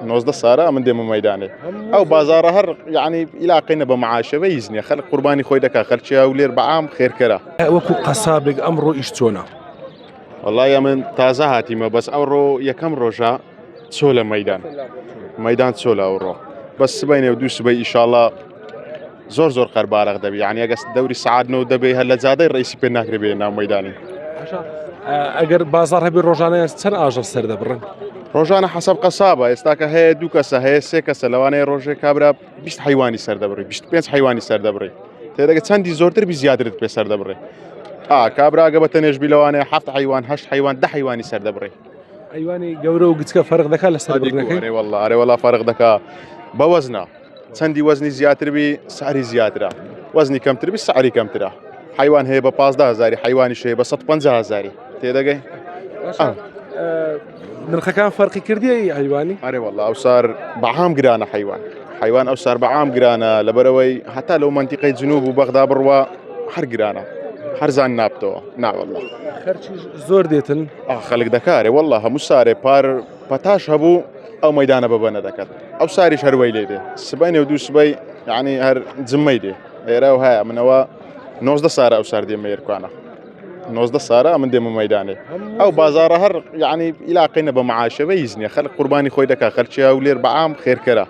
نوزده سارة من دم ميداني أو بازار هر يعني علاقينا بمعاشه بيزني خلق قرباني خوي دكا خلشي أولير بعام خير كرا وەکو قەسابێک ئەمڕۆ ئیش چۆنە؟ والله يا من تازه هاتيما بس أورو يكم روجا تسولة ميدان تسولة أورو بس سبيني ودو سبي إن شاء الله زور قربارق دبي يعني أقصد دوري سعادنا ودبي هلا زادي الرئيسي بينك ربينا ميداني ئەگەر بازار هەبێ ڕۆژانەیە چەند ئاژەڵ سەردەبڕن؟ روجانا حسب قصابة استاكا هي دو كسا هي سي كسا لواني روجي كابرا بيشت حيواني سردبري بيشت بينس حيواني سردبري تيدا چندي زورتر بزيادة بي سردبري كابرا قبتنيش بلواني حفت حيوان هشت حيوان ده حيواني سردبري ئەیوانی گەورە و گچکە فەرق دەکات لە سەردەبڕنەکەی؟ أري والله فرق دكا بوزنا چندي وزني زيادة بي سعري زيادة وزني كم تربي سعري كم ترى حيوان هي ب 15000 حيواني شيء ب 150,000 تيدا جاي نرخەکان فەرقی کردی ئەیوانی؟ أري والله أو صار بعام قرانا حيوان أو صار بعام قرانا لبروي حتى لو منطقة جنوب وبغداد بروا حر قرانا حرزان نابتو نعم والله خەرچی زۆر دێتن خلق دكاري والله مش صار بار بتاش هبو أو ميدانا ببنا دكات أو صار شروي ليدي سبعين ودو سبعي يعني هر زميدي راو هاي من هو نوزده صار أو صار دي ميركوانا نوزده صار من دم ميداني أو بازار هر يعني علاقينا بمعاشه بيزني خلق قرباني خوي دكا خلشي أولير بعام خير كرا